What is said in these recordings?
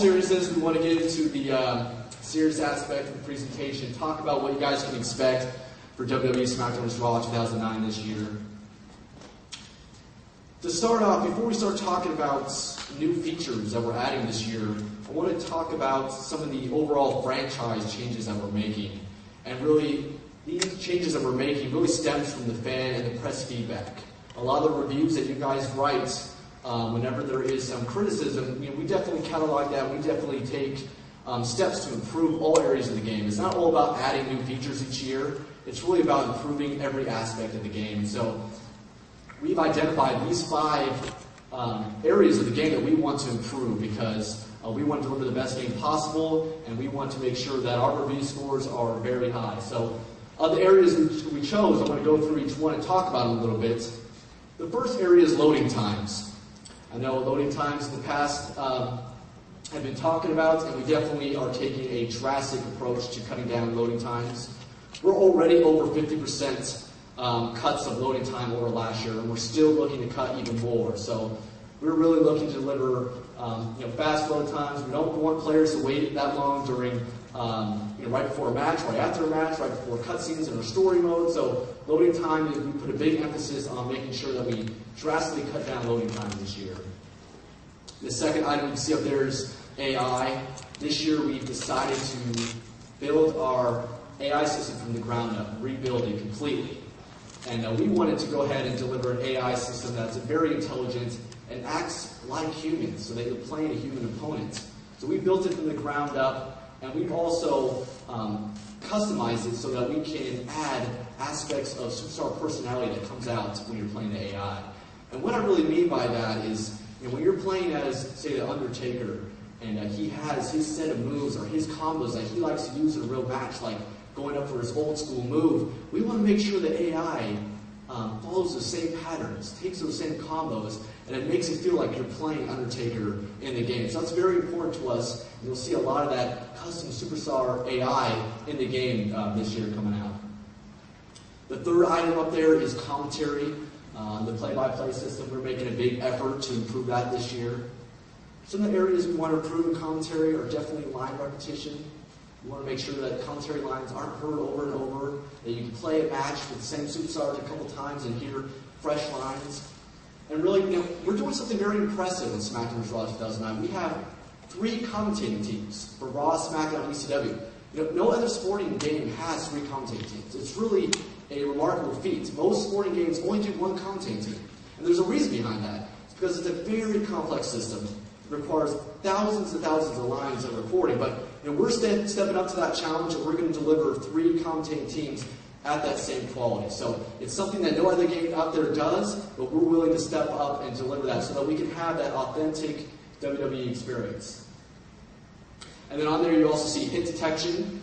serious we want to get into the serious aspect of the presentation, talk about what you guys can expect for WWE Smackdown vs. Raw 2009 this year. To start off, before we start talking about new features that we're adding this year, I want to talk about some of the overall franchise changes that we're making. And really, these changes that we're making really stems from the fan and the press feedback. A lot of the reviews that you guys write, whenever there is some criticism, we definitely catalog that. We definitely take steps to improve all areas of the game. It's not all about adding new features each year. It's really about improving every aspect of the game. So we've identified these 5 areas of the game that we want to improve because we want to deliver the best game possible, and we want to make sure that our review scores are very high. So of the areas we chose, I want to go through each one and talk about them a little bit. The first area is loading times. I know loading times in the past have been talking about, and we definitely are taking a drastic approach to cutting down loading times. We're already over 50% cuts of loading time over last year, and we're still looking to cut even more. So we're really looking to deliver fast load times. We don't want players to wait that long during right before a match, right after a match, right before cutscenes in our story mode. So loading time, we put a big emphasis on making sure that we drastically cut down loading time this year. The second item you can see up there is AI. This year we've decided to build our AI system from the ground up, rebuild it completely. And we wanted to go ahead and deliver an AI system that's very intelligent and acts like humans, so that you're playing a human opponent. So we built it from the ground up, and we've also customized it so that we can add aspects of superstar personality that comes out when you're playing the AI. And what I really mean by that is, when you're playing as, say, the Undertaker, and he has his set of moves or his combos that he likes to use in a real match, like going up for his old school move, we want to make sure the AI follows the same patterns, takes those same combos, and it makes it feel like you're playing Undertaker in the game. So that's very important to us, and you'll see a lot of that custom superstar AI in the game this year coming out. The third item up there is commentary. The play-by-play system, we're making a big effort to improve that this year. Some of the areas we want to improve in commentary are definitely line repetition. We want to make sure that commentary lines aren't heard over and over, that you can play a match with the same superstars a couple times and hear fresh lines. And really, we're doing something very impressive in Smackdown vs. Raw 2009. We have 3 commentating teams for Raw, SmackDown, and ECW. No other sporting game has 3 commentating teams. It's really a remarkable feat. Most sporting games only do 1 commentating team. And there's a reason behind that. It's because it's a very complex system. It requires thousands and thousands of lines of recording. But we're stepping up to that challenge, and we're going to deliver 3 commentating teams at that same quality. So it's something that no other game out there does, but we're willing to step up and deliver that so that we can have that authentic WWE experience. And then on there you also see hit detection.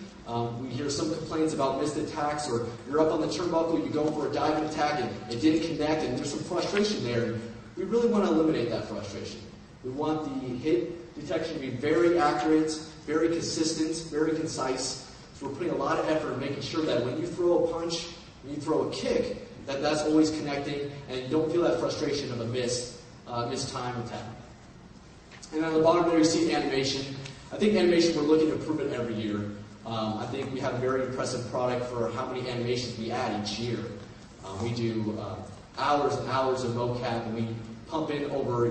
We hear some complaints about missed attacks, or you're up on the turnbuckle, you go for a diving attack and it didn't connect, and there's some frustration there. We really want to eliminate that frustration. We want the hit detection to be very accurate, very consistent, very concise. So we're putting a lot of effort in making sure that when you throw a punch, when you throw a kick, that's always connecting, and you don't feel that frustration of a missed time attack. And on the bottom there you see animation. I think animation, we're looking to improve it every year. I think we have a very impressive product for how many animations we add each year. We do hours and hours of mocap, and we pump in over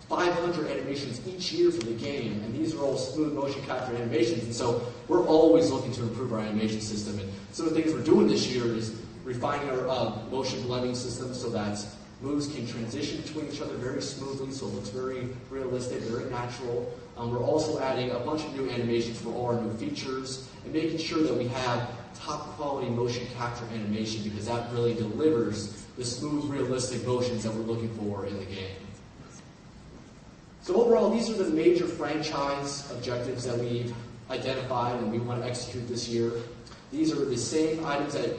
500 animations each year for the game, and these are all smooth motion capture animations. And so we're always looking to improve our animation system. And some of the things we're doing this year is refining our motion blending system so that moves can transition between each other very smoothly, so it looks very realistic, very natural. We're also adding a bunch of new animations for all our new features, and making sure that we have top quality motion capture animation, because that really delivers the smooth, realistic motions that we're looking for in the game. So overall, these are the major franchise objectives that we've identified and we want to execute this year. These are the same items that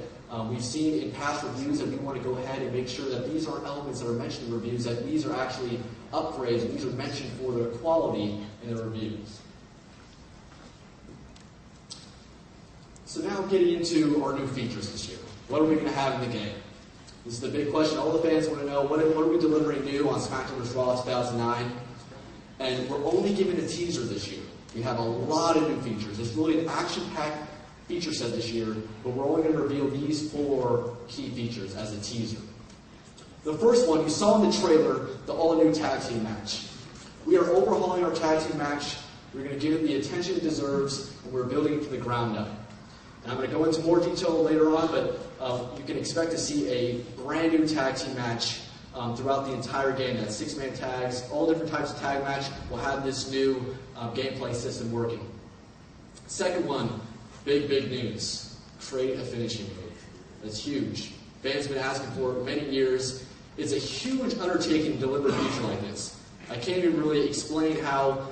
we've seen in past reviews, and we want to go ahead and make sure that these aren't elements that are mentioned in reviews, that these are actually upgrades, and these are mentioned for their quality in the reviews. So now getting into our new features this year. What are we going to have in the game? This is the big question all the fans want to know. What are we delivering new on Smackdown vs. Raw 2009? And we're only giving a teaser this year. We have a lot of new features. It's really an action-packed feature set this year, but we're only going to reveal these 4 key features as a teaser. The first one, you saw in the trailer, the all-new tag team match. We are overhauling our tag team match. We're going to give it the attention it deserves, and we're building it from the ground up. And I'm going to go into more detail later on, but you can expect to see a brand new tag team match throughout the entire game. That's 6-man tags, all different types of tag match will have this new gameplay system working. Second one, big news. Create a finishing move. That's huge. Fans have been asking for it many years. It's a huge undertaking to deliver a feature like this. I can't even really explain how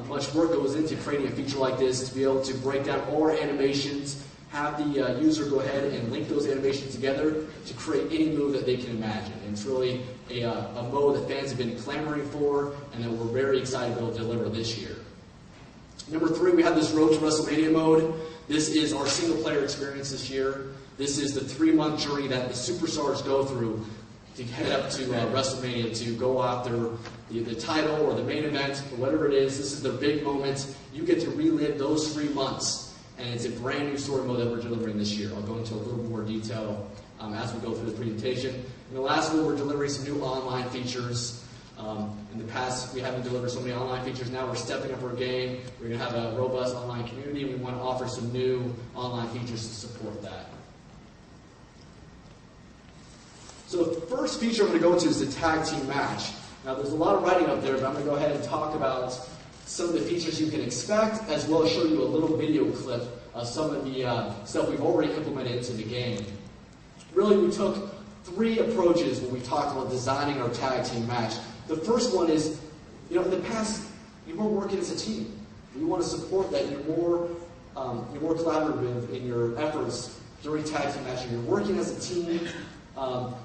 much work goes into creating a feature like this, to be able to break down all our animations, have the user go ahead and link those animations together to create any move that they can imagine. And it's really a mode that fans have been clamoring for and that we're very excited to be able to deliver this year. Number 3, we have this Road to WrestleMania mode. This is our single-player experience this year. This is the 3-month journey that the superstars go through to head up to WrestleMania to go after the title or the main event or whatever it is. This is the big moment. You get to relive those 3 months, and it's a brand new story mode that we're delivering this year. I'll go into a little more detail as we go through the presentation. And the last one, we're delivering some new online features. In the past, we haven't delivered so many online features. Now we're stepping up our game. We're going to have a robust online community. We want to offer some new online features to support that. So the first feature I'm going to go into is the tag team match. Now there's a lot of writing up there, but I'm going to go ahead and talk about some of the features you can expect, as well as show you a little video clip of some of the stuff we've already implemented into the game. Really, we took 3 approaches when we talked about designing our tag team match. The first one is, in the past, you weren't working as a team. We want to support that. You're more collaborative in your efforts during tag team matching. You're working as a team.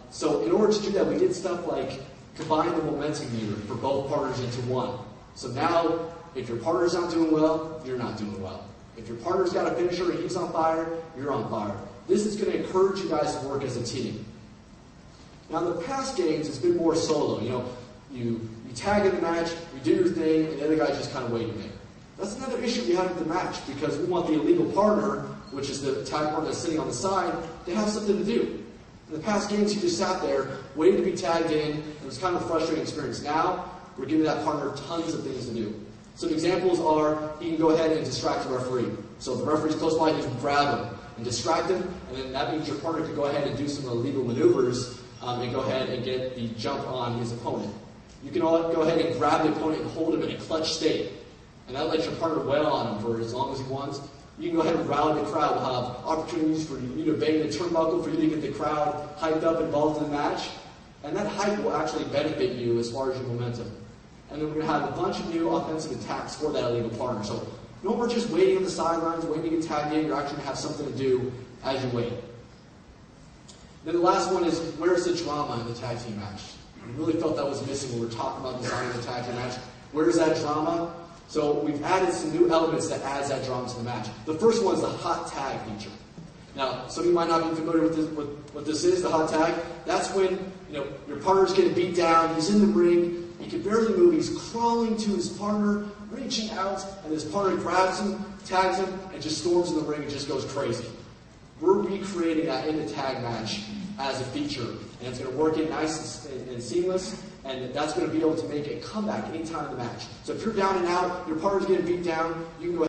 So in order to do that, we did stuff like combine the momentum meter for both partners into one. So now, if your partner's not doing well, you're not doing well. If your partner's got a finisher and he's on fire, you're on fire. This is going to encourage you guys to work as a team. Now, in the past games, it's been more solo. You tag in the match, you do your thing, and the other guy's just kind of waiting there. That's another issue we have with the match, because we want the illegal partner, which is the tag partner that's sitting on the side, to have something to do. In the past games, you just sat there, waiting to be tagged in. It was kind of a frustrating experience. Now, we're giving that partner tons of things to do. Some examples are, he can go ahead and distract the referee. So if the referee's close by, you can grab him and distract him, and then that means your partner can go ahead and do some illegal maneuvers and go ahead and get the jump on his opponent. You can go ahead and grab the opponent and hold him in a clutch state, and that lets your partner wail on him for as long as he wants. You can go ahead and rally the crowd. We'll have opportunities for you to bang the turnbuckle, for you to get the crowd hyped up, involved in the match. And that hype will actually benefit you as far as your momentum. And then we're going to have a bunch of new offensive attacks for that illegal partner. So no more just waiting on the sidelines, waiting to get tagged in. You're actually going to have something to do as you wait. Then the last one is, where's the drama in the tag team match? We really felt that was missing when we were talking about designing the tag team match. Where's that drama? So we've added some new elements that adds that drama to the match. The first one is the hot tag feature. Now, some of you might not be familiar with what this is, the hot tag. That's when your partner's getting beat down, he's in the ring, he can barely move, he's crawling to his partner, reaching out, and his partner grabs him, tags him, and just storms in the ring and just goes crazy. We're recreating that in the tag match as a feature, and it's going to work in nice and seamless, and that's going to be able to make a comeback anytime in the match. So if you're down and out, your partner's getting beat down, you can go ahead